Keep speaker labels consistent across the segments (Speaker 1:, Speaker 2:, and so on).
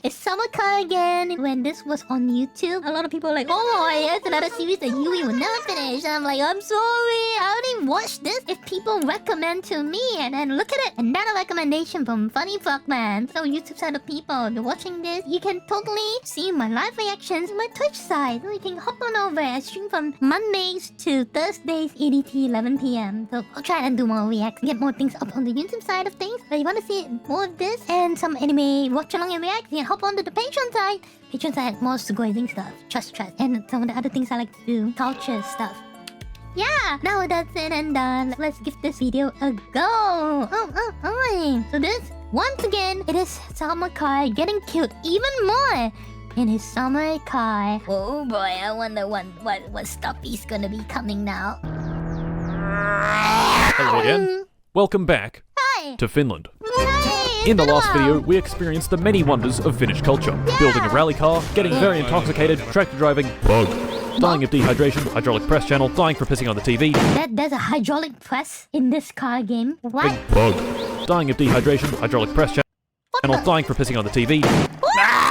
Speaker 1: It's summer car again. When this was on YouTube, a lot of people were like, oh, it's another series that Yui will never finish. And I'm like, I'm sorry, I only watch this if people recommend to me. And then look at it, another recommendation from Funny Frogman. So YouTube side of people, you're watching this, you can totally see my live reactions on my Twitch side. So you can hop on over. I stream from Mondays to Thursdays, EDT, 11 p.m. So I'll try and do more reacts, get more things up on the YouTube side of things. But if you want to see more of this and some anime watch along and react, you can hop onto the Patreon side. Patreon side has more sugozing stuff, trust, and some of the other things I like to do, culture stuff. Yeah, now that's it and done. Let's give this video a go. Alright. So this, once again, it is Summer Kai getting killed even more in his summer car. Oh boy, I wonder what Stuffy's gonna be coming now.
Speaker 2: Hello again. Welcome back to Finland. In the last video, we experienced the many wonders of Finnish culture. Building a rally car, getting very intoxicated, tractor driving, bug, dying of dehydration, hydraulic press channel, dying for pissing on the TV.
Speaker 1: There's a hydraulic press in this car game. What?
Speaker 2: Bug, dying of dehydration, hydraulic press channel, dying for pissing on the TV.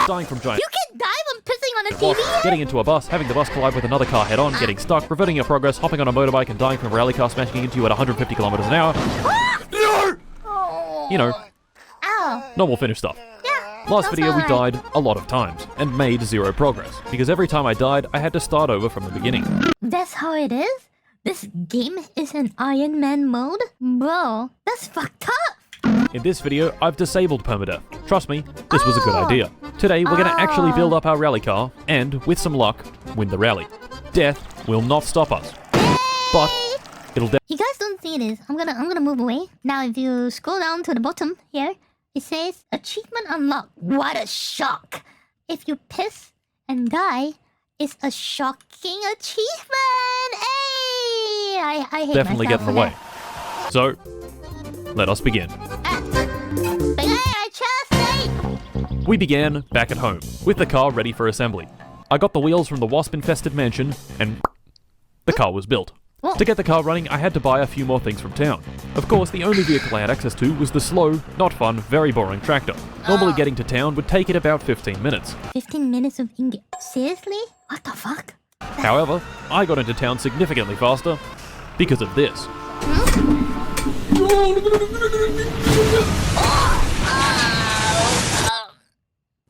Speaker 2: Dying from giant.
Speaker 1: You can die from pissing on the TV?
Speaker 2: Getting into a bus, having the bus collide with another car head-on, getting stuck, reverting your progress, hopping on a motorbike and dying from a rally car smashing into you at 150 kilometers an hour. You know, normal Finnish stuff. Last video we died a lot of times and made zero progress because every time I died I had to start over from the beginning.
Speaker 1: That's how it is? This game is in Iron Man mode? Bro, that's fucked up!
Speaker 2: In this video I've disabled permadeath. Trust me, this was a good idea. Today we're gonna actually build up our rally car and, with some luck, win the rally. Death will not stop us. But it'll
Speaker 1: you guys don't see this. I'm gonna move away. Now if you scroll down to the bottom here, it says achievement unlocked. What a shock! If you piss and die, it's a shocking achievement. Hey! I hate
Speaker 2: definitely get
Speaker 1: myself
Speaker 2: in the way. So, let us begin. We began back at home, with the car ready for assembly. I got the wheels from the wasp-infested mansion, and the car was built. To get the car running, I had to buy a few more things from town. Of course, the only vehicle I had access to was the slow, not fun, very boring tractor. Normally getting to town would take it about 15 minutes.
Speaker 1: 15 minutes of English? Seriously? What the fuck?
Speaker 2: However, I got into town significantly faster because of this.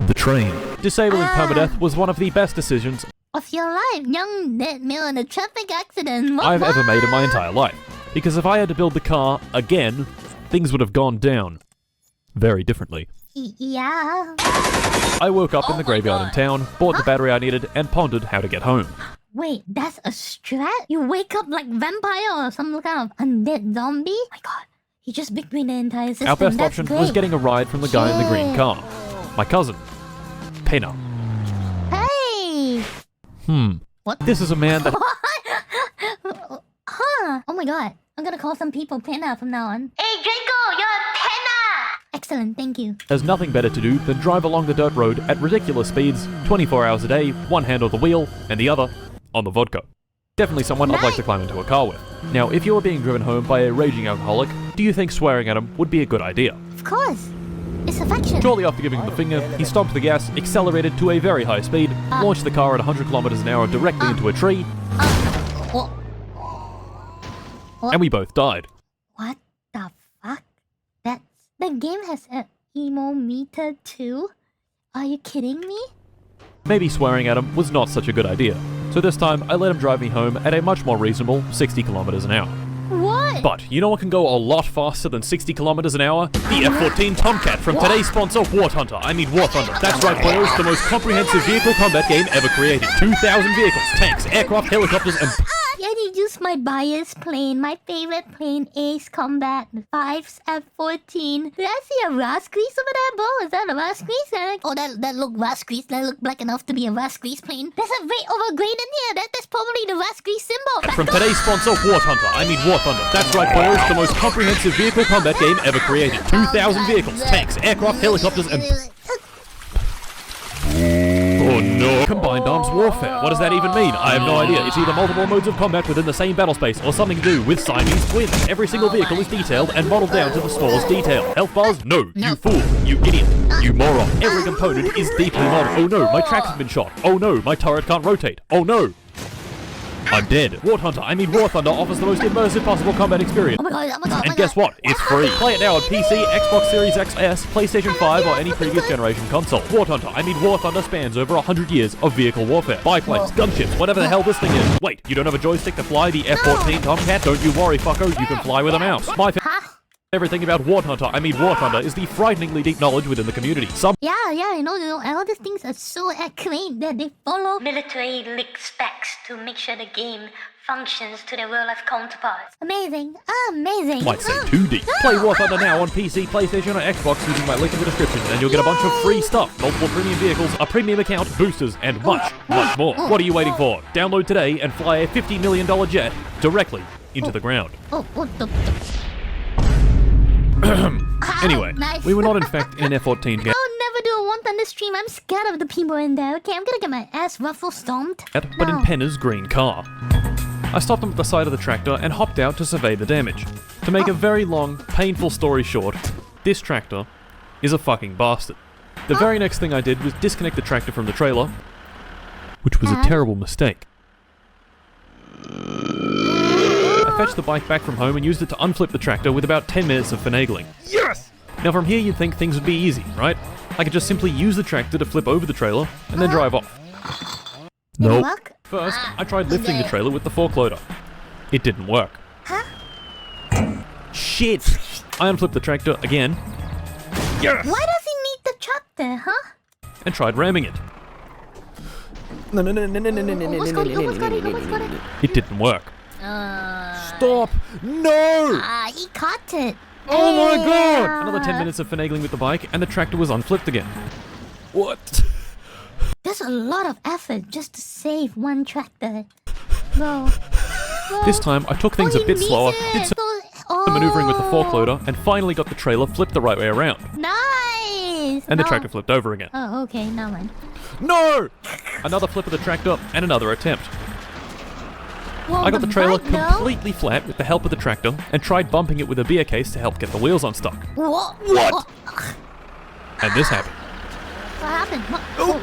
Speaker 2: The train. Disabling permadeath was one of the best decisions
Speaker 1: of your life, young dead male in a traffic accident.
Speaker 2: I've ever made in my entire life. Because if I had to build the car again, things would have gone down very differently.
Speaker 1: Yeah.
Speaker 2: I woke up in the graveyard in town, bought the battery I needed, and pondered how to get home.
Speaker 1: Wait, that's a strat? You wake up like vampire or some kind of undead zombie? Oh my god, he just big brained the entire system.
Speaker 2: Our best option was getting a ride from the guy in the green car. My cousin, Pena.
Speaker 1: Hey!
Speaker 2: What? This is a man that...
Speaker 1: Huh. Oh my god. I'm gonna call some people Pena from now on. Hey Draco, you're Pena! Excellent, thank you.
Speaker 2: There's nothing better to do than drive along the dirt road at ridiculous speeds, 24 hours a day, one hand on the wheel, and the other on the vodka. Definitely someone I'd like to climb into a car with. Now, if you were being driven home by a raging alcoholic, do you think swearing at him would be a good idea?
Speaker 1: Of course. It's affection.
Speaker 2: Shortly after giving him the finger, he stomped the gas, accelerated to a very high speed, launched the car at 100 kilometers an hour directly into a tree, and we both died.
Speaker 1: What the fuck? The game has an emo meter too? Are you kidding me?
Speaker 2: Maybe swearing at him was not such a good idea, so this time I let him drive me home at a much more reasonable 60 kilometers an hour.
Speaker 1: What?
Speaker 2: But you know what can go a lot faster than 60 kilometers an hour? The F-14 Tomcat from today's sponsor, War Hunter. I mean War Thunder. That's right, boys, the most comprehensive vehicle combat game ever created. 2,000 vehicles, tanks, aircraft, helicopters, and...
Speaker 1: I need to use my bias plane, my favorite plane, Ace Combat 5's F-14. Did I see a rust grease over there, bro? Is that a rust grease? Oh, that looked rust grease. That looked black enough to be a rust grease plane. There's a ray overgrain in here. That's probably the rust grease symbol.
Speaker 2: From today's sponsor, War Hunter. I mean War Thunder. That's right, boys, the most comprehensive vehicle combat game ever created. 2,000 vehicles, tanks, aircraft, helicopters, and... Oh no. Combined arms warfare. What does that even mean? I have no idea. It's either multiple modes of combat within the same battle space or something to do with Siamese twins. Every single vehicle is detailed and modeled down to the smallest detail. Health bars? No. You fool. You idiot. You moron. Every component is deeply modeled. Oh no, my tracks have been shot. Oh no, my turret can't rotate. Oh no. I'm dead. War Thunder offers the most immersive possible combat experience.
Speaker 1: Oh my god.
Speaker 2: And guess what? It's free. Play it now on PC, Xbox Series XS, PlayStation 5, or any previous generation console. War Thunder spans over 100 years of vehicle warfare. Biplanes, gunships, whatever the hell this thing is. Wait, you don't have a joystick to fly the F-14 Tomcat? Don't you worry, fucko, you can fly with a mouse. My everything about War Thunder is the frighteningly deep knowledge within the community.
Speaker 1: Yeah, you know, all these things are so accurate that they follow military league specs to make sure the game functions to their real-life counterparts. Amazing.
Speaker 2: Might say too deep. Play War Thunder now on PC, PlayStation, or Xbox using my link in the description, and you'll get a bunch of free stuff, multiple premium vehicles, a premium account, boosters, and much more. What are you waiting for? Download today and fly a $50 million jet directly into the ground. Anyway,
Speaker 1: nice.
Speaker 2: we were not in fact in an F-14 game.
Speaker 1: I'll never do a War Thunder stream. I'm scared of the people in there. Okay, I'm gonna get my ass ruffle stomped.
Speaker 2: But in Penna's green car. I stopped him at the side of the tractor and hopped out to survey the damage. To make a very long, painful story short, this tractor is a fucking bastard. The very next thing I did was disconnect the tractor from the trailer, which was a terrible mistake. I fetched the bike back from home and used it to unflip the tractor with about 10 minutes of finagling. Yes! Now from here you'd think things would be easy, right? I could just simply use the tractor to flip over the trailer and then drive off. Nope. First, I tried lifting the trailer with the fork loader. It didn't work. Shit! I unflipped the tractor again. Yes!
Speaker 1: Why does he need the tractor, huh?
Speaker 2: And tried ramming it.
Speaker 1: Almost got it.
Speaker 2: It didn't work. Stop! No!
Speaker 1: He caught it.
Speaker 2: Oh my god! Another 10 minutes of finagling with the bike and the tractor was unflipped again. What?
Speaker 1: There's a lot of effort just to save one tractor. Bro.
Speaker 2: This time I took things a bit slower, did some maneuvering with the fork loader, and finally got the trailer flipped the right way around.
Speaker 1: Nice!
Speaker 2: And the tractor flipped over again.
Speaker 1: Oh, okay, now mind.
Speaker 2: No! Another flip of the tractor and another attempt.
Speaker 1: Whoa,
Speaker 2: I got the trailer
Speaker 1: bike,
Speaker 2: completely flat with the help of the tractor and tried bumping it with a beer case to help get the wheels unstuck.
Speaker 1: What?
Speaker 2: And this happened.
Speaker 1: What happened?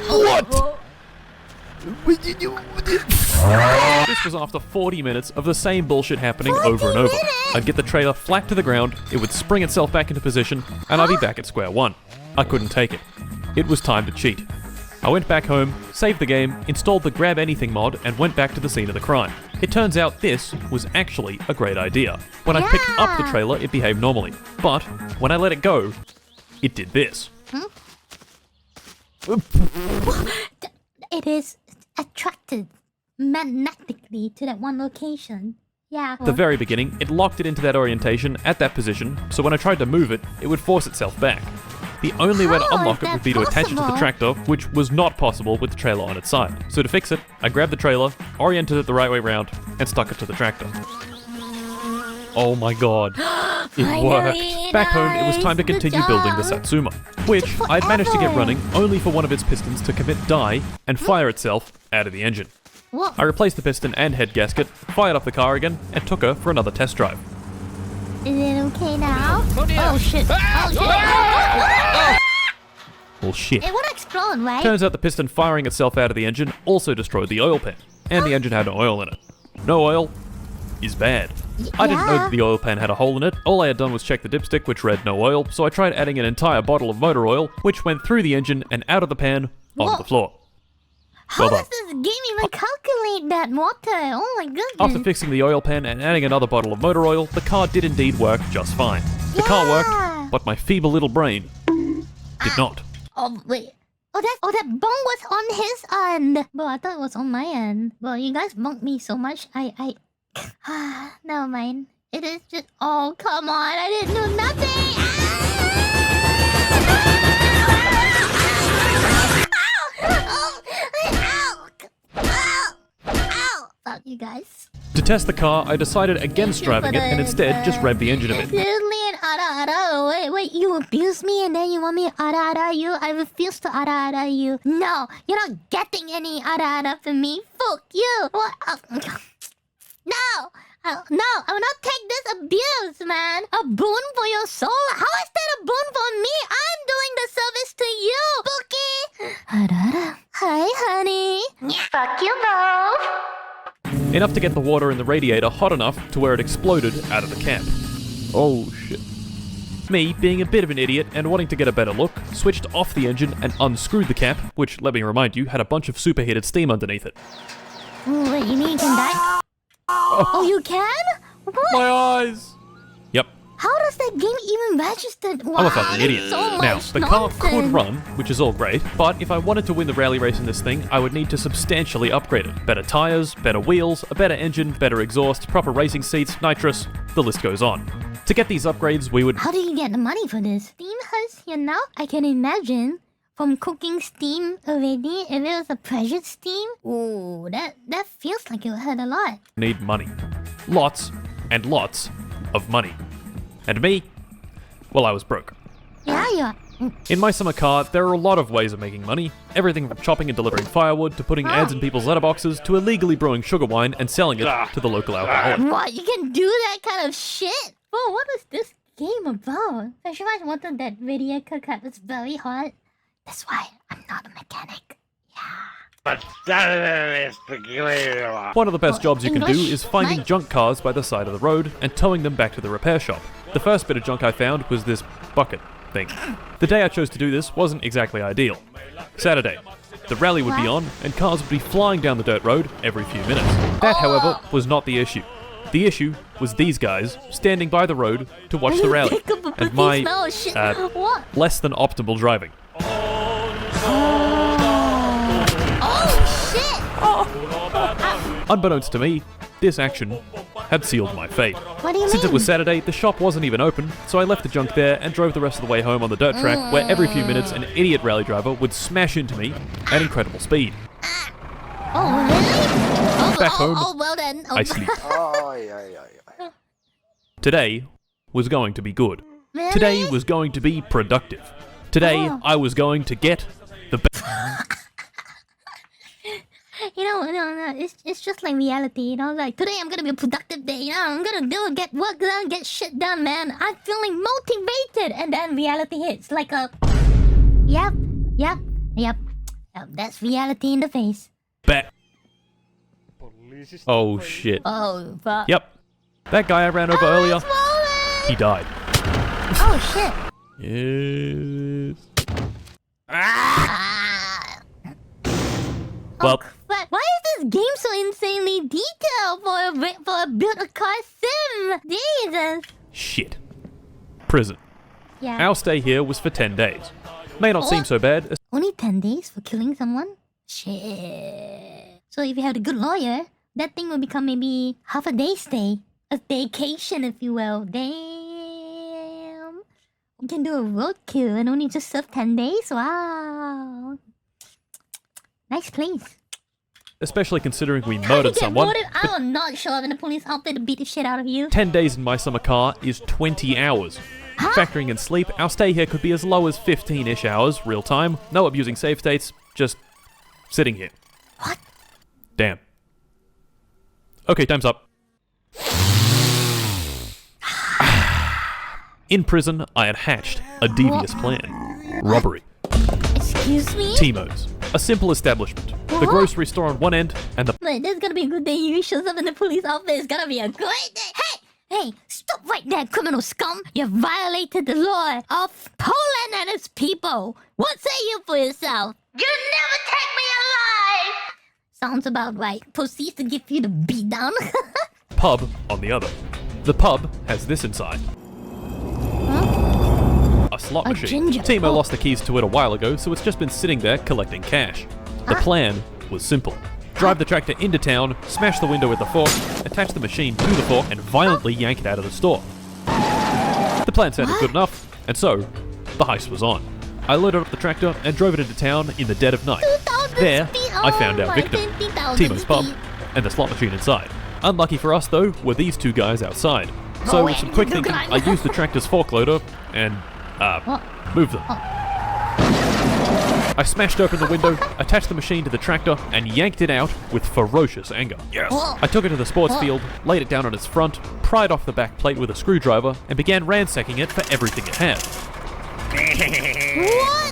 Speaker 2: What? This was after 40 minutes of the same bullshit happening over and over. I'd get the trailer flat to the ground, it would spring itself back into position, and I'd be back at square one. I couldn't take it. It was time to cheat. I went back home, saved the game, installed the Grab Anything mod, and went back to the scene of the crime. It turns out this was actually a great idea. When I picked up the trailer, it behaved normally. But when I let it go, it did this.
Speaker 1: It is attracted magnetically to that one location. Yeah.
Speaker 2: At the very beginning, it locked it into that orientation at that position, so when I tried to move it, it would force itself back. The only way to unlock it would be to attach it to the tractor, which was not possible with the trailer on its side. So to fix it, I grabbed the trailer, oriented it the right way round, and stuck it to the tractor. Oh my god. It worked. Back home, it was time to continue building the Satsuma, which I'd managed to get running only for one of its pistons to commit die and fire itself out of the engine. I replaced the piston and head gasket, fired up the car again, and took her for another test drive.
Speaker 1: Is it okay now? Oh shit. Oh shit.
Speaker 2: Well, shit.
Speaker 1: It would explode, right?
Speaker 2: Turns out the piston firing itself out of the engine also destroyed the oil pan, and the engine had no oil in it. No oil is bad. I didn't know that the oil pan had a hole in it. All I had done was check the dipstick, which read no oil, so I tried adding an entire bottle of motor oil, which went through the engine and out of the pan onto the floor.
Speaker 1: How does this game even calculate that water? Oh my goodness.
Speaker 2: After fixing the oil pan and adding another bottle of motor oil, the car did indeed work just fine. The car worked, but my feeble little brain did not.
Speaker 1: Oh wait. Oh that bong was on his end. Bro, I thought it was on my end. Bro, you guys bumped me so much. Never mind. It is just. Oh come on! I didn't do nothing. Fuck you guys.
Speaker 2: To test the car, I decided against driving it and instead just revved the engine a bit.
Speaker 1: Seriously, and ara. Wait, you abuse me and then you want me to ara you? I refuse to ara you. No, you're not getting any ara from me. Fuck you. What? No, I will not take this abuse, man. A boon for your soul? How is that a boon for me? I'm doing the service to you, Bookie. Ara. Hi, honey. Fuck you both.
Speaker 2: Enough to get the water in the radiator hot enough to where it exploded out of the camp. Oh shit. Me, being a bit of an idiot and wanting to get a better look, switched off the engine and unscrewed the cap, which, let me remind you, had a bunch of superheated steam underneath it.
Speaker 1: Ooh, wait, you mean you can die? Oh, you can? What?
Speaker 2: My eyes! Yep.
Speaker 1: How does that game even register? Wow,
Speaker 2: I'm a fucking idiot.
Speaker 1: So
Speaker 2: Now,
Speaker 1: much
Speaker 2: the car
Speaker 1: nonsense.
Speaker 2: could run, which is all great, but if I wanted to win the rally race in this thing, I would need to substantially upgrade it. Better tyres, better wheels, a better engine, better exhaust, proper racing seats, nitrous, the list goes on. To get these upgrades, we would...
Speaker 1: How do you get the money for this? Steam has here now? I can imagine from cooking steam already, if it was a pressure steam, ooh, that feels like it would hurt a lot.
Speaker 2: Need money. Lots and lots of money. And me? Well, I was broke.
Speaker 1: Yeah, you are.
Speaker 2: In my summer car, there are a lot of ways of making money. Everything from chopping and delivering firewood, to putting ads in people's letterboxes, to illegally brewing sugar wine and selling it to the local alcoholic.
Speaker 1: What? You can do that kind of shit? Bro, what is this game about? I should have wanted that video cookout. It's very hot. That's why I'm not a mechanic. Yeah.
Speaker 2: One of the best jobs you can do
Speaker 1: English,
Speaker 2: is finding
Speaker 1: mate.
Speaker 2: junk cars by the side of the road and towing them back to the repair shop. The first bit of junk I found was this bucket thing. The day I chose to do this wasn't exactly ideal. Saturday. The rally would be on and cars would be flying down the dirt road every few minutes. That, however, was not the issue. The issue was these guys standing by the road to watch the rally and my less than optimal driving. Unbeknownst to me, this action had sealed my fate.
Speaker 1: What do you
Speaker 2: Since
Speaker 1: mean?
Speaker 2: it was Saturday, the shop wasn't even open, so I left the junk there and drove the rest of the way home on the dirt track, where every few minutes an idiot rally driver would smash into me at incredible speed.
Speaker 1: Oh, really?
Speaker 2: Back home,
Speaker 1: well then.
Speaker 2: I sleep. Today was going to be good.
Speaker 1: Really?
Speaker 2: Today was going to be productive. Today, I was going to get the best.
Speaker 1: No, it's just like reality, like today I'm gonna be a productive day, I'm gonna get work done, get shit done, man. I'm feeling motivated, and then reality hits like a... Yep, that's reality in the face.
Speaker 2: Back. Oh shit.
Speaker 1: Oh, fuck.
Speaker 2: Yep. That guy I ran over earlier, he died.
Speaker 1: Oh, shit.
Speaker 2: Yes.
Speaker 1: Well,
Speaker 2: Well,
Speaker 1: why is this game so insanely detailed for a build-a-car sim? Jesus.
Speaker 2: shit. Prison.
Speaker 1: Yeah.
Speaker 2: Our stay here was for 10 days. May not seem so bad.
Speaker 1: Only 10 days for killing someone? Shit. So if you have a good lawyer, that thing will become maybe half a day stay. A vacation, if you will. Damn. We can do a roadkill and only just serve 10 days? Wow. Nice place.
Speaker 2: Especially considering we murdered someone.
Speaker 1: I'm not sure if the police outfit to beat the shit out of you.
Speaker 2: 10 days in my summer car is 20 hours. Factoring in sleep, our stay here could be as low as 15-ish hours, real time. No abusing save states, just sitting here.
Speaker 1: What?
Speaker 2: Damn. Okay, time's up. In prison, I had hatched a devious plan. Robbery.
Speaker 1: Excuse me?
Speaker 2: Timo's. A simple establishment. The grocery store on one end and the...
Speaker 1: Wait, there's gonna be a good day you shows up in the police outfit. It's gonna be a great day. Hey, stop right there, criminal scum. You violated the law of Poland and its people. What say you for yourself? You never take me alive. Sounds about right. Proceeds to give you the beatdown.
Speaker 2: pub on the other. The pub has this inside. A slot machine.
Speaker 1: ginger.
Speaker 2: Timo lost the keys to it a while ago, so it's just been sitting there collecting cash. The plan was simple. Drive the tractor into town, smash the window with the fork, attach the machine to the fork, and violently yank it out of the store. The plan sounded good enough, and so, the heist was on. I loaded up the tractor and drove it into town in the dead of night.
Speaker 1: 2,000
Speaker 2: There,
Speaker 1: speed.
Speaker 2: I found our
Speaker 1: my
Speaker 2: victim,
Speaker 1: 50,000
Speaker 2: Timo's pub,
Speaker 1: speed.
Speaker 2: and the slot machine inside. Unlucky for us, though, were these two guys outside. So with some quick thinking, I used the tractor's fork loader and, moved them. I smashed open the window, attached the machine to the tractor, and yanked it out with ferocious anger. Yes. I took it to the sports field, laid it down on its front, pried off the back plate with a screwdriver, and began ransacking it for everything it had.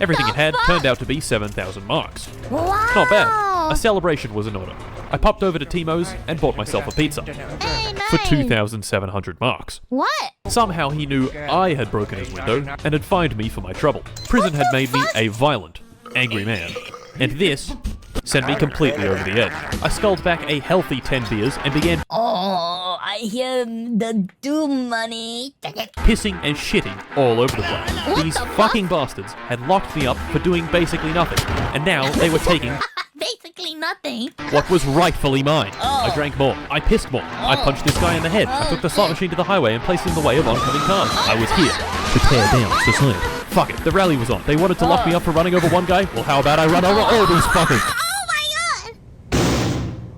Speaker 2: Everything it had turned out to be 7,000 marks.
Speaker 1: Wow.
Speaker 2: Not bad. A celebration was in order. I popped over to Timo's and bought myself a pizza.
Speaker 1: Hey, nice.
Speaker 2: For 2,700 marks.
Speaker 1: What?
Speaker 2: Somehow he knew I had broken his window and had fined me for my trouble. Prison had made me a violent, angry man. And this sent me completely over the edge. I sculled back a healthy 10 beers and began
Speaker 1: I hear the doom money.
Speaker 2: pissing and shitting all over the place. These fucking bastards had locked me up for doing basically nothing. And now they were taking
Speaker 1: Basically nothing.
Speaker 2: what was rightfully mine. I drank more. I pissed more. I punched this guy in the head. I took the slot machine to the highway and placed it in the way of oncoming cars. I was here to tear down society. Fuck it. The rally was on. They wanted to lock me up for running over one guy. Well, how about I run over all these fuckers?
Speaker 1: Oh my god!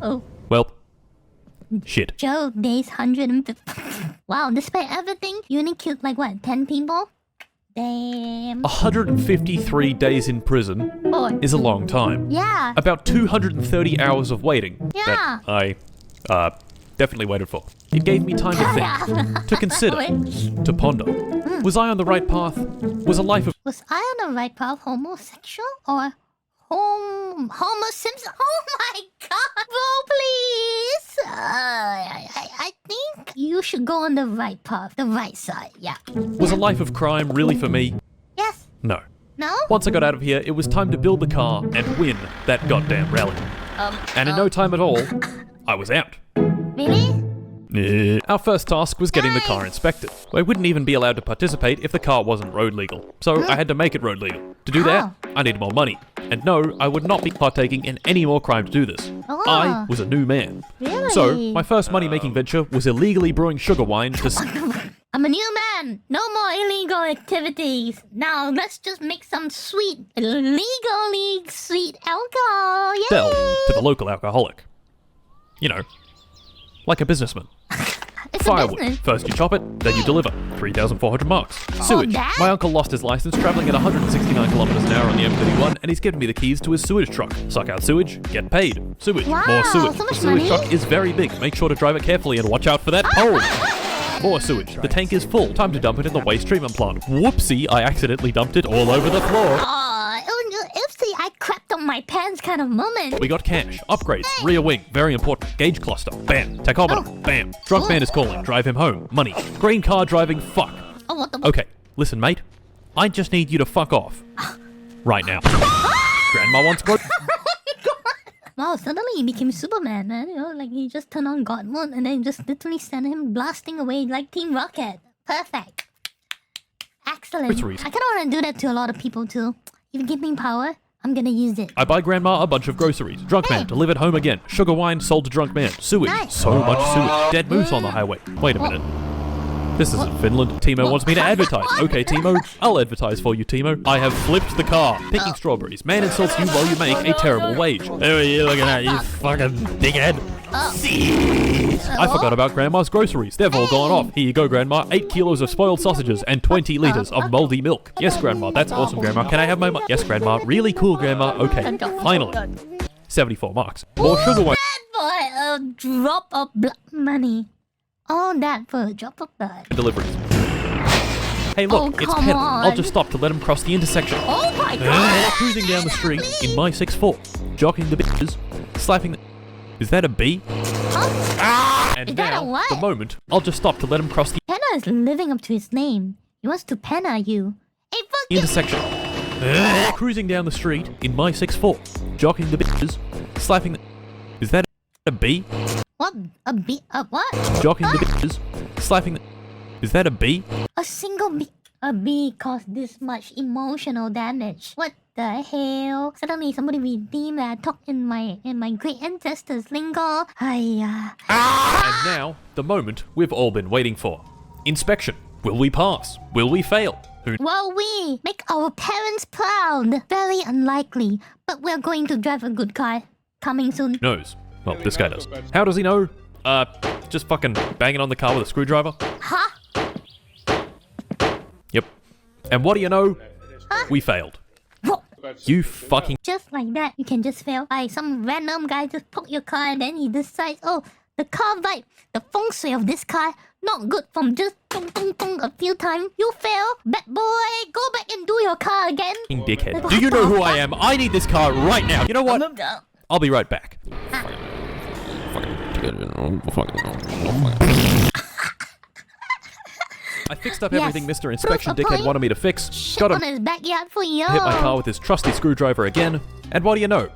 Speaker 1: Oh.
Speaker 2: Well, shit.
Speaker 1: Joe, days 150. Wow, despite everything, you only killed like what, 10 people? Damn.
Speaker 2: 153 days in prison is a long time.
Speaker 1: Yeah.
Speaker 2: About 230 hours of waiting
Speaker 1: Yeah.
Speaker 2: that I definitely waited for. It gave me time to think, to consider, to ponder. Was I on the right path? Was a life of
Speaker 1: Was I on the right path, homosexual or Homer Simpson? Oh my god, bro, please. I think you should go on the right path, the right side. Yeah.
Speaker 2: was a life of crime really for me?
Speaker 1: Yes.
Speaker 2: No.
Speaker 1: No.
Speaker 2: Once I got out of here, it was time to build the car and win that goddamn rally. And in no time at all, I was out.
Speaker 1: Really?
Speaker 2: Our first task was getting the car inspected. I wouldn't even be allowed to participate if the car wasn't road legal, so I had to make it road legal. To do that, I needed more money. And no, I would not be partaking in any more crime to do this. I was a new man.
Speaker 1: Really?
Speaker 2: So, my first money-making venture was illegally brewing sugar wine to
Speaker 1: I'm a new man. No more illegal activities. Now let's just make some sweet, legally sweet alcohol. Yay!
Speaker 2: sell to the local alcoholic. You know, like a businessman.
Speaker 1: It's a
Speaker 2: Firewood.
Speaker 1: business.
Speaker 2: First you chop it, then you deliver. 3,400 marks. Sewage.
Speaker 1: that?
Speaker 2: My uncle lost his license traveling at 169 kilometers an hour on the M31, and he's given me the keys to his sewage truck. Suck out sewage, get paid. Sewage.
Speaker 1: Wow,
Speaker 2: More sewage.
Speaker 1: so much
Speaker 2: The sewage
Speaker 1: money.
Speaker 2: truck is very big. Make sure to drive it carefully and watch out for that pole. More sewage. The tank is full. Time to dump it in the waste treatment plant. Whoopsie, I accidentally dumped it all over the floor.
Speaker 1: Oopsie, I crapped on my pants kind of moment.
Speaker 2: We got cash, upgrades, rear wing, very important, gauge cluster, bam, tachometer, bam, drunk man is calling, drive him home, money, green car driving, fuck.
Speaker 1: Oh, what the
Speaker 2: Okay, listen mate, I just need you to fuck off. Right now. Grandma wants growth.
Speaker 1: Wow, suddenly he became Superman, man. You know, like he just turned on God mode and then just literally sent him blasting away like Team Rocket. Perfect. Excellent.
Speaker 2: Groceries.
Speaker 1: I kind of want to do that to a lot of people too. If you give me power, I'm gonna use it.
Speaker 2: I buy grandma a bunch of groceries, drunk man to live at home again, sugar wine sold to drunk man, sewage,
Speaker 1: Nice.
Speaker 2: so much sewage, dead moose on the highway. Wait a minute. This isn't Finland. Timo wants me to advertise. Okay, Timo, I'll advertise for you, Timo. I have flipped the car. Picking strawberries. Man insults you while you make a terrible wage. Who are you looking at, you fucking dickhead? I forgot about Grandma's groceries. They've all gone off. Here you go, Grandma. 8 kilos of spoiled sausages and 20 liters of moldy milk. Yes, Grandma. That's awesome, Grandma. Can I have my money? Yes, Grandma. Really cool, Grandma. Okay, finally. 74 marks. More sugar wine.
Speaker 1: That for a drop of blood money. All that for a drop of blood.
Speaker 2: Deliveries. Hey, look,
Speaker 1: Oh,
Speaker 2: it's
Speaker 1: come
Speaker 2: Penn.
Speaker 1: on.
Speaker 2: I'll just stop to let him cross the intersection.
Speaker 1: Oh my god!
Speaker 2: Cruising down the street in my 6'4", jocking the bitches, slapping the... Is that a bee? And
Speaker 1: Is that
Speaker 2: now,
Speaker 1: a what?
Speaker 2: the moment, I'll just stop to let him cross the
Speaker 1: Penna is living up to his name. He wants to penna you. Hey, fuck you!
Speaker 2: intersection. Cruising down the street in my 6'4", jocking the bitches, slapping the... Is that a bee?
Speaker 1: What? A bee? A what?
Speaker 2: Jocking the bitches, slapping the... Is that a bee?
Speaker 1: A single bee. A bee caused this much emotional damage. What the hell? Suddenly somebody redeemed that talk in my great ancestors lingo. Hiya.
Speaker 2: And now, the moment we've all been waiting for. Inspection. Will we pass? Will we fail? Who
Speaker 1: Will we make our parents proud? Very unlikely, but we're going to drive a good car. Coming soon.
Speaker 2: knows? Well, this guy does. How does he know? just fucking banging on the car with a screwdriver.
Speaker 1: Huh?
Speaker 2: Yep. And what do you know?
Speaker 1: Huh?
Speaker 2: We failed.
Speaker 1: What?
Speaker 2: You fucking...
Speaker 1: Just like that, you can just fail. Like some random guy just poke your car and then he decides, oh, the car vibe, the feng shui of this car, not good from just tung tung tung a few times. You fail. Bad boy, go back and do your car again.
Speaker 2: Dickhead. Do you know who I am? I need this car right now. You know what? I'll be right back. I fixed up everything Mr. Inspection Dickhead wanted me to fix.
Speaker 1: Shit on his backyard for you.
Speaker 2: Hit my car with his trusty screwdriver again. And what do you know?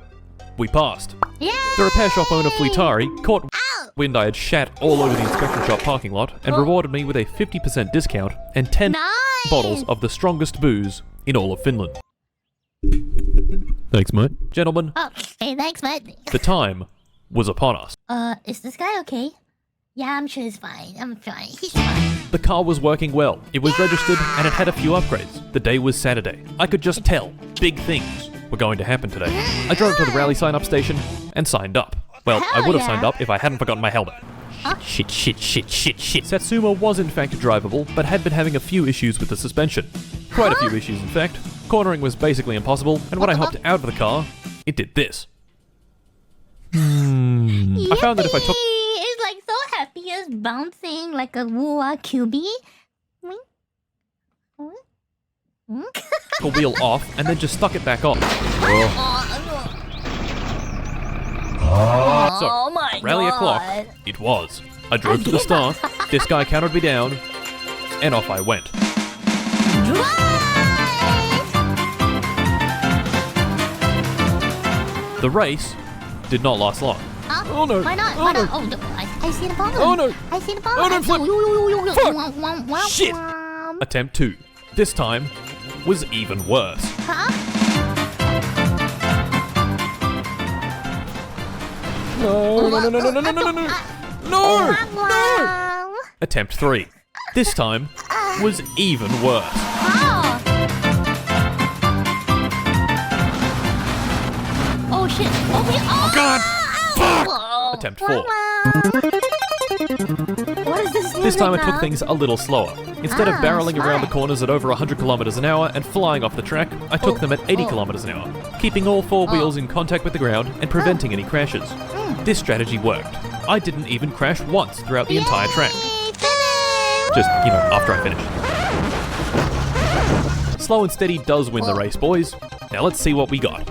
Speaker 2: We passed.
Speaker 1: Yay!
Speaker 2: The repair shop owner Fleetari caught wind I had shat all over the inspection shop parking lot and rewarded me with a 50% discount and 10 bottles of the strongest booze in all of Finland. Thanks, mate. Gentlemen,
Speaker 1: hey, thanks, mate.
Speaker 2: the time was upon us.
Speaker 1: Is this guy okay? Yeah, I'm sure he's fine. I'm fine. He's fine.
Speaker 2: The car was working well. It was registered and it had a few upgrades. The day was Saturday. I could just tell big things were going to happen today. I drove to the rally sign-up station and signed up. Well, I would have signed up if I hadn't forgotten my helmet. Shit. Satsuma was in fact drivable, but had been having a few issues with the suspension. Quite a few issues, in fact. Cornering was basically impossible, and when I hopped out of the car, it did this. I found that if I took...
Speaker 1: It's like so happy, it's bouncing like a Wua QB.
Speaker 2: a wheel off and then just stuck it back on. So, rally o'clock, it was. I drove to the start, this guy counted me down, and off I went. The race did not last long.
Speaker 1: Oh no! Why not? Why not? Oh, I see the problem.
Speaker 2: Oh no!
Speaker 1: I see the problem.
Speaker 2: Oh no! Flip! Shit! Attempt 2. This time was even worse.
Speaker 1: Huh?
Speaker 2: No! Attempt 3. This time was even worse.
Speaker 1: Oh shit!
Speaker 2: Oh god! Fuck! Attempt 4.
Speaker 1: What is this?
Speaker 2: This time I took things a little slower. Instead of barreling around the corners at over 100 kilometers an hour and flying off the track, I took them at 80 kilometers an hour, keeping all 4 wheels in contact with the ground and preventing any crashes. This strategy worked. I didn't even crash once throughout the entire track. Just, after I finished. Slow and steady does win the race, boys. Now let's see what we got.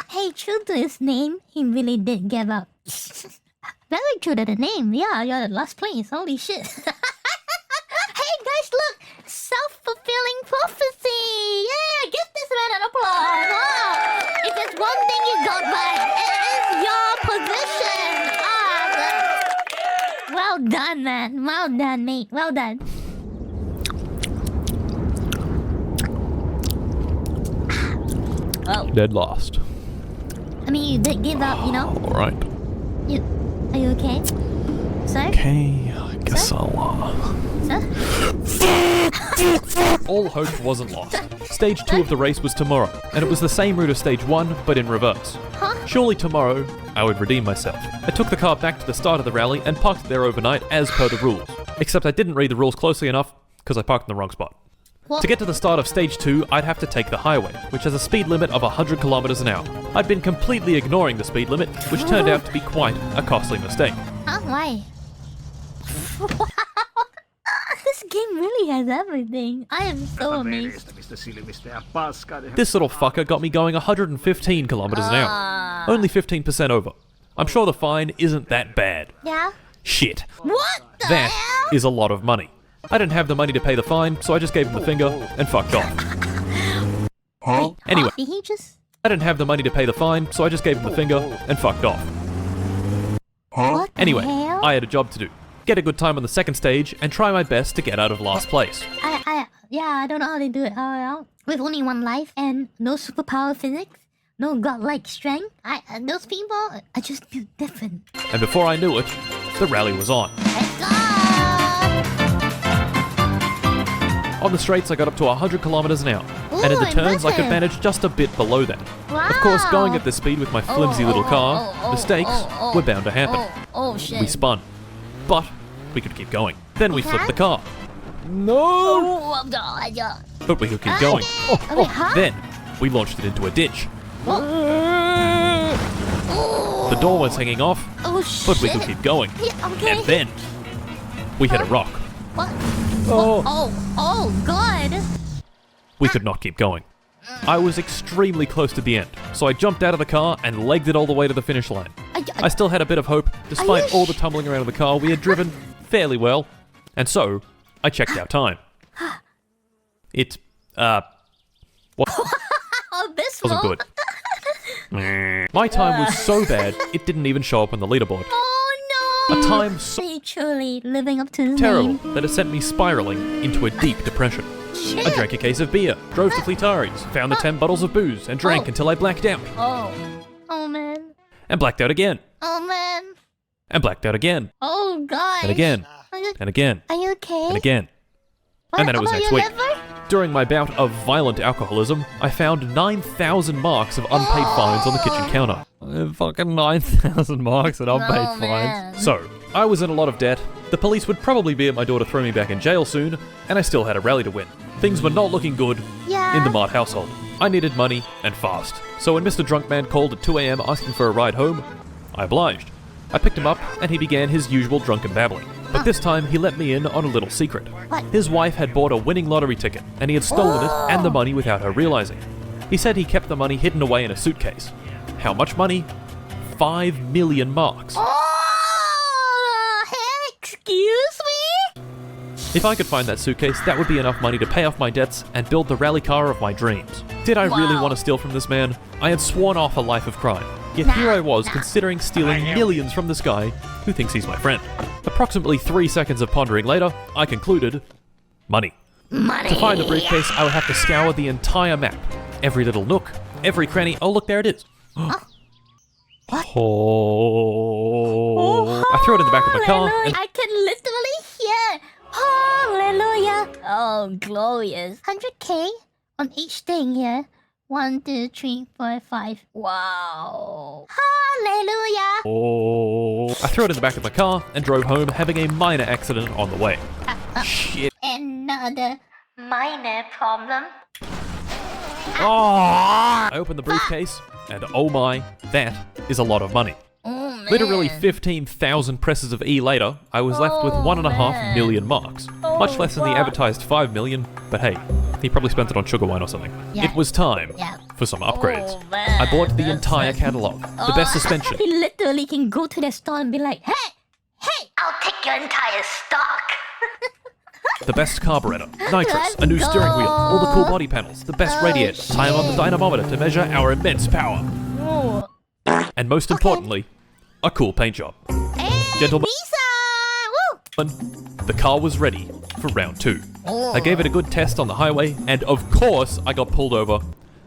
Speaker 1: Hey, true to his name, he really did give up. Very true to the name. Yeah, you're the last place. Holy shit. Hey guys, look! Self-fulfilling prophecy! Yeah, give this man an applause! Wow! If there's one thing you got right, it is your position! Well done, man. Well done, mate. Well done. Oh.
Speaker 2: Dead last.
Speaker 1: I mean, you did give up,
Speaker 2: Alright.
Speaker 1: Are you okay? Sir?
Speaker 2: Okay, I guess I'll,
Speaker 1: Sir?
Speaker 2: All hope wasn't lost. Stage 2 of the race was tomorrow, and it was the same route as Stage 1, but in reverse.
Speaker 1: Huh?
Speaker 2: Surely tomorrow, I would redeem myself. I took the car back to the start of the rally and parked there overnight as per the rules. Except I didn't read the rules closely enough, because I parked in the wrong spot.
Speaker 1: What?
Speaker 2: To get to the start of Stage 2, I'd have to take the highway, which has a speed limit of 100 kilometers an hour. I'd been completely ignoring the speed limit, which turned out to be quite a costly mistake.
Speaker 1: Huh? Why? Wow! This game really has everything. I am so amazed.
Speaker 2: This little fucker got me going 115 kilometers an hour. Only 15% over. I'm sure the fine isn't that bad.
Speaker 1: Yeah?
Speaker 2: Shit.
Speaker 1: What the
Speaker 2: That
Speaker 1: hell?
Speaker 2: is a lot of money. I didn't have the money to pay the fine, so I just gave him the finger and fucked off.
Speaker 1: Wait,
Speaker 2: Anyway.
Speaker 1: Did he just...
Speaker 2: I didn't have the money to pay the fine, so I just gave him the finger and fucked off.
Speaker 1: What the
Speaker 2: Anyway,
Speaker 1: hell?
Speaker 2: I had a job to do. Get a good time on the second stage and try my best to get out of last place.
Speaker 1: I don't know how they do it. With only one life and no superpower physics, no godlike strength, those people are just built different.
Speaker 2: And before I knew it, the rally was on.
Speaker 1: Let's go!
Speaker 2: On the straights, I got up to 100 kilometers an hour,
Speaker 1: Ooh,
Speaker 2: and in the turns, I could
Speaker 1: impressive.
Speaker 2: manage just a bit below that.
Speaker 1: Wow.
Speaker 2: Of course, going at this speed with my flimsy little car, mistakes were bound to happen.
Speaker 1: Oh, shit.
Speaker 2: We spun, but we could keep going. Then we flipped the car. No!
Speaker 1: Oh, yeah.
Speaker 2: But we could keep going.
Speaker 1: Wait, huh?
Speaker 2: Then we launched it into a ditch.
Speaker 1: Oh.
Speaker 2: The door was hanging off,
Speaker 1: Oh, shit.
Speaker 2: but we could keep going.
Speaker 1: Yeah, okay.
Speaker 2: And then we hit a rock.
Speaker 1: What?
Speaker 2: Oh.
Speaker 1: Oh, God.
Speaker 2: We could not keep going. I was extremely close to the end, so I jumped out of the car and legged it all the way to the finish line. I still had a bit of hope, despite all the tumbling around of the car. We had driven fairly well, and so I checked our time. It, what?
Speaker 1: Oh, this
Speaker 2: Wasn't good. My time was so bad, it didn't even show up on the leaderboard.
Speaker 1: Oh, no.
Speaker 2: A time so
Speaker 1: Literally living up to the
Speaker 2: terrible
Speaker 1: name.
Speaker 2: that it sent me spiraling into a deep depression.
Speaker 1: Shit.
Speaker 2: I drank a case of beer, drove to Fleetari's, found the 10 bottles of booze, and drank until I blacked out.
Speaker 1: Oh. Oh, man.
Speaker 2: And blacked out again.
Speaker 1: Oh, man.
Speaker 2: And blacked out again.
Speaker 1: Oh, God.
Speaker 2: And again. And again.
Speaker 1: Are you okay?
Speaker 2: And again. And then it was
Speaker 1: about
Speaker 2: next
Speaker 1: your
Speaker 2: week.
Speaker 1: liver?
Speaker 2: During my bout of violent alcoholism, I found 9,000 marks of unpaid fines on the kitchen counter. Fucking 9,000 marks of unpaid
Speaker 1: Oh, man.
Speaker 2: fines. So, I was in a lot of debt. The police would probably be at my door to throw me back in jail soon, and I still had a rally to win. Things were not looking good
Speaker 1: Yeah.
Speaker 2: in the Mart household. I needed money, and fast. So when Mr. Drunkman called at 2 a.m. asking for a ride home, I obliged. I picked him up, and he began his usual drunken babbling. But this time, he let me in on a little secret.
Speaker 1: What?
Speaker 2: His wife had bought a winning lottery ticket, and he had stolen it and the money without her realizing. He said he kept the money hidden away in a suitcase. How much money? 5 million marks.
Speaker 1: Oh, hey, excuse me?
Speaker 2: If I could find that suitcase, that would be enough money to pay off my debts and build the rally car of my dreams. Did I really
Speaker 1: Wow.
Speaker 2: want to steal from this man? I had sworn off a life of crime. Yet here I was, considering stealing millions from this guy who thinks he's my friend. Approximately 3 seconds of pondering later, I concluded, money.
Speaker 1: Money.
Speaker 2: To find the briefcase, I would have to scour the entire map. Every little nook, every cranny. Oh, look, there it is.
Speaker 1: What?
Speaker 2: Oh. I threw it in the back of the car and
Speaker 1: I can literally hear. Hallelujah. Oh, glorious. 100K on each thing here. 1, 2, 3, 4, 5. Wow. Hallelujah.
Speaker 2: I threw it in the back of the car and drove home, having a minor accident on the way. Shit.
Speaker 1: Another minor problem.
Speaker 2: I opened the briefcase, and oh my, that is a lot of money.
Speaker 1: Oh, man.
Speaker 2: Literally 15,000 presses of E later, I was left with 1.5 million marks. Much less than the advertised 5 million, but hey, he probably spent it on sugar wine or something.
Speaker 1: Yeah.
Speaker 2: It was time
Speaker 1: Yeah.
Speaker 2: for some upgrades.
Speaker 1: Oh, man.
Speaker 2: I bought the
Speaker 1: That's
Speaker 2: entire
Speaker 1: nice.
Speaker 2: catalog, the best suspension,
Speaker 1: He literally can go to the store and be like, hey, I'll take your entire stock.
Speaker 2: the best carburetor, nitrous, a new steering wheel, all the cool body panels, the best
Speaker 1: Oh,
Speaker 2: radiator, time on the dynamometer to measure our immense power,
Speaker 1: Oh.
Speaker 2: and most importantly, a cool paint job.
Speaker 1: Hey,
Speaker 2: Gentlemen.
Speaker 1: Woo!
Speaker 2: The car was ready for round 2. I gave it a good test on the highway, and of course, I got pulled over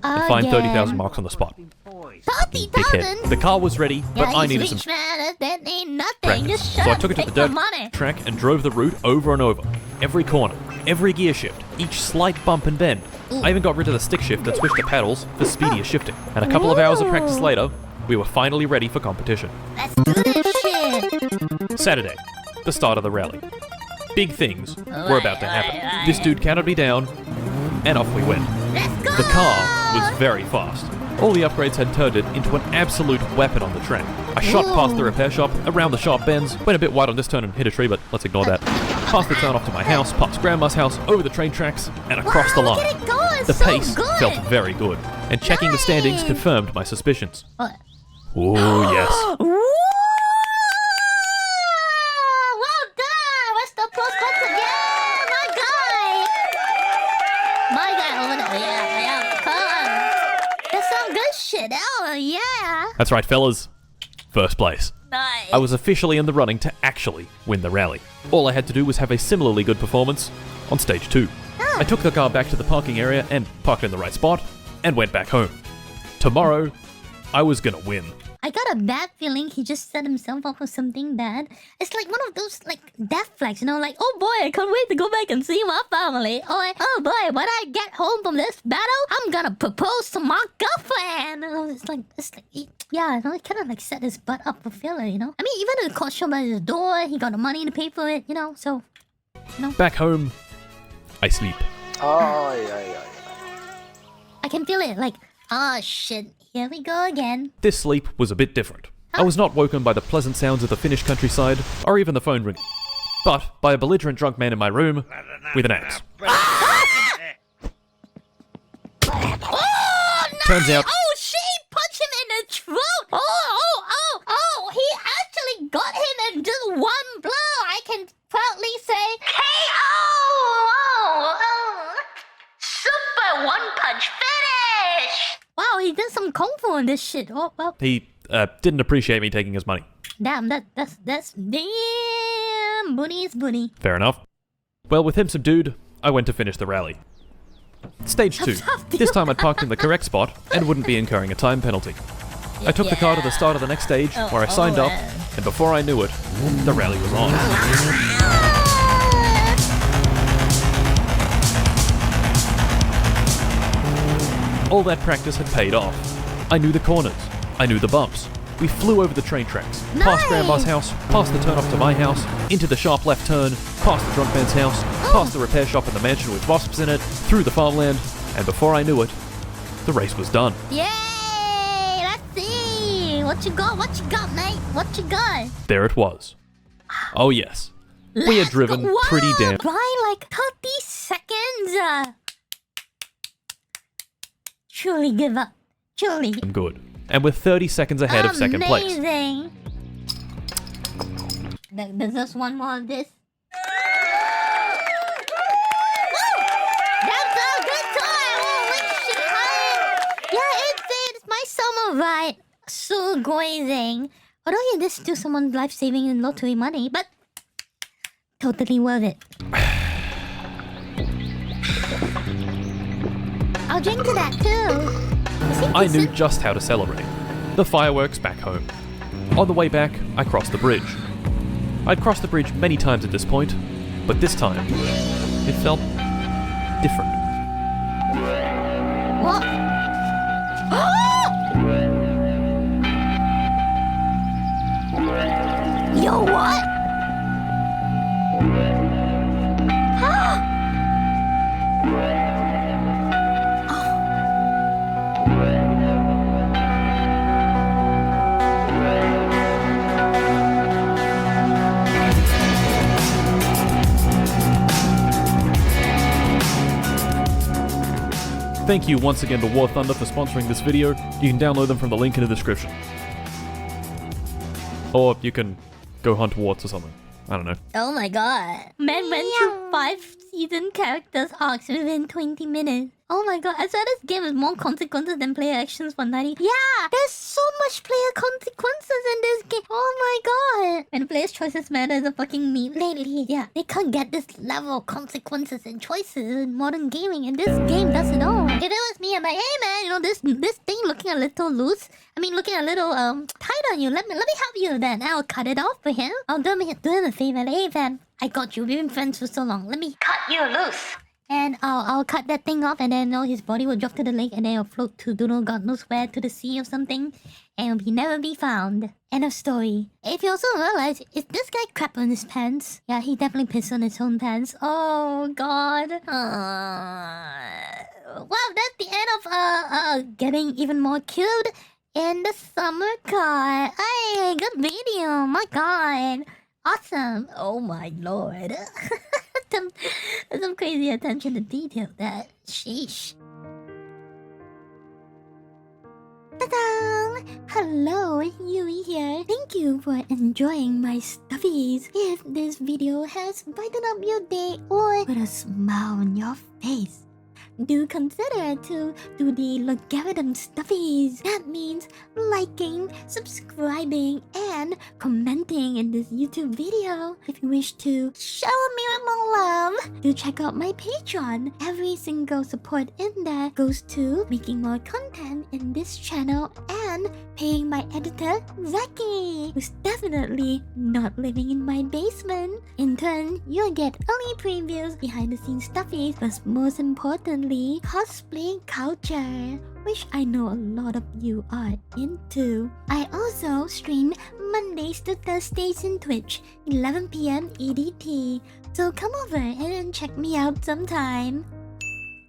Speaker 2: and fined 30,000 marks on the spot.
Speaker 1: 30,000?
Speaker 2: Dickhead. The car was ready, but I needed some
Speaker 1: rich, man. That ain't nothing.
Speaker 2: practice.
Speaker 1: Just shut
Speaker 2: So I
Speaker 1: up,
Speaker 2: took it to
Speaker 1: take
Speaker 2: the dirt
Speaker 1: money.
Speaker 2: track and drove the route over and over. Every corner, every gear shift, each slight bump and bend. I even got rid of the stick shift and switched to paddles for speedier shifting. And a couple of hours of practice later, we were finally ready for competition.
Speaker 1: Let's do this shit.
Speaker 2: Saturday, the start of the rally. Big things were about to happen. This dude counted me down, and off we went.
Speaker 1: Let's go.
Speaker 2: The car was very fast. All the upgrades had turned it into an absolute weapon on the track. I shot past the repair shop, around the sharp bends, went a bit wide on this turn and hit a tree, but let's ignore that. Past the town off to my house, past Grandma's house, over the train tracks, and across the
Speaker 1: Look
Speaker 2: line.
Speaker 1: at it go. It's
Speaker 2: The
Speaker 1: so
Speaker 2: pace
Speaker 1: good.
Speaker 2: felt very good, and checking the standings
Speaker 1: Nice.
Speaker 2: confirmed my suspicions.
Speaker 1: What?
Speaker 2: Oh, yes.
Speaker 1: Woo! Well done! What's the applause concert? Yeah, my guy! My guy over there. Yeah. Come on. That's some good shit. Oh, yeah.
Speaker 2: That's right, fellas. First place.
Speaker 1: Nice.
Speaker 2: I was officially in the running to actually win the rally. All I had to do was have a similarly good performance on stage 2. I took the car back to the parking area and parked in the right spot and went back home. Tomorrow, I was gonna win.
Speaker 1: I got a bad feeling he just set himself up for something bad. It's like one of those like death flags, you know, like, oh boy, I can't wait to go back and see my family. Or like, oh boy, when I get home from this battle, I'm gonna propose to my girlfriend. It's like, yeah, you know, it kind of like set his butt up for failure, you know. I mean, even the court showed by his door, he got the money to pay for it, you know. So, you know.
Speaker 2: Back home, I sleep.
Speaker 3: Oh, yeah.
Speaker 1: I can feel it, like, oh shit, here we go again.
Speaker 2: This sleep was a bit different. I was not woken by the pleasant sounds of the Finnish countryside, or even the phone ringing, but by a belligerent drunk man in my room with an axe.
Speaker 1: Oh, no!
Speaker 2: Turns out...
Speaker 1: Oh, she punched him in the throat! Oh, he actually got him in just one blow! I can proudly say KO! Super one-punch finish! Wow, he did some kung fu in this shit. Oh, well.
Speaker 2: He didn't appreciate me taking his money.
Speaker 1: Damn, that's damn, booty is booty.
Speaker 2: Fair enough. Well, with him subdued, I went to finish the rally. Stage 2. This time I'd parked in the correct spot and wouldn't be incurring a time penalty. I took the car to the start of the next stage, where I signed up, and before I knew it, the rally was on. All that practice had paid off. I knew the corners. I knew the bumps. We flew over the train tracks, past Grandma's house, past the turn off to my house, into the sharp left turn, past the drunk man's house, past the repair shop and the mansion with wasps in it, through the farmland, and before I knew it, the race was done.
Speaker 1: Yay! Let's see! What you got, mate? What you got?
Speaker 2: There it was. Oh yes. We had driven pretty damn...
Speaker 1: By like 30 seconds! Truly give up. Truly.
Speaker 2: good. And we're 30 seconds ahead of second place.
Speaker 1: Amazing! There's just one more of this. That's a good time! Holy shit! Yeah, it's my summer ride. Sugozing. Although you just do someone's life-saving and lottery money, but totally worth it. I'll drink to that too.
Speaker 2: I knew just how to celebrate. The fireworks back home. On the way back, I crossed the bridge. I'd crossed the bridge many times at this point, but this time, it felt different.
Speaker 1: What? Yo, what?
Speaker 2: Thank you once again to War Thunder for sponsoring this video. You can download them from the link in the description. Or you can go hunt warts or something. I don't know.
Speaker 1: Oh my god. Man went through 5 season characters arcs within 20 minutes. Oh my god, I swear this game has more consequences than player actions for 90. Yeah, there's so much player consequences in this game. Oh my god. And the player's choices matter is a fucking meme lately. Yeah, they can't get this level of consequences and choices in modern gaming, and this game does it all. If it was me, I'm like, hey man, you know, this thing looking a little loose. I mean, looking a little tight on you. Let me help you then. I'll cut it off for him. I'll do him a favor. Hey man, I got you. We've been friends for so long. Let me cut you loose. And I'll cut that thing off, and then his body will drop to the lake, and then it'll float to God knows where, to the sea or something, and it'll never be found. End of story. If you also realize, is this guy crap on his pants? Yeah, he definitely pissed on his own pants. Oh god. Well, that's the end of getting even more cute in the summer car. Hey, good video. My god. Awesome. Oh my lord. Some crazy attention to detail there. Sheesh. Ta-da! Hello, Yui here. Thank you for enjoying my stuffies. If this video has brightened up your day or put a smile on your face, do consider to do the logarithm stuffies. That means liking, subscribing, and commenting in this YouTube video. If you wish to shower me with more love, do check out my Patreon. Every single support in there goes to making more content in this channel and paying my editor, Zaki, who's definitely not living in my basement. In turn, you'll get early previews, behind the scenes stuffies, but most importantly, cosplay culture, which I know a lot of you are into. I also stream Mondays to Thursdays in Twitch, 11 PM EDT, so come over and check me out sometime.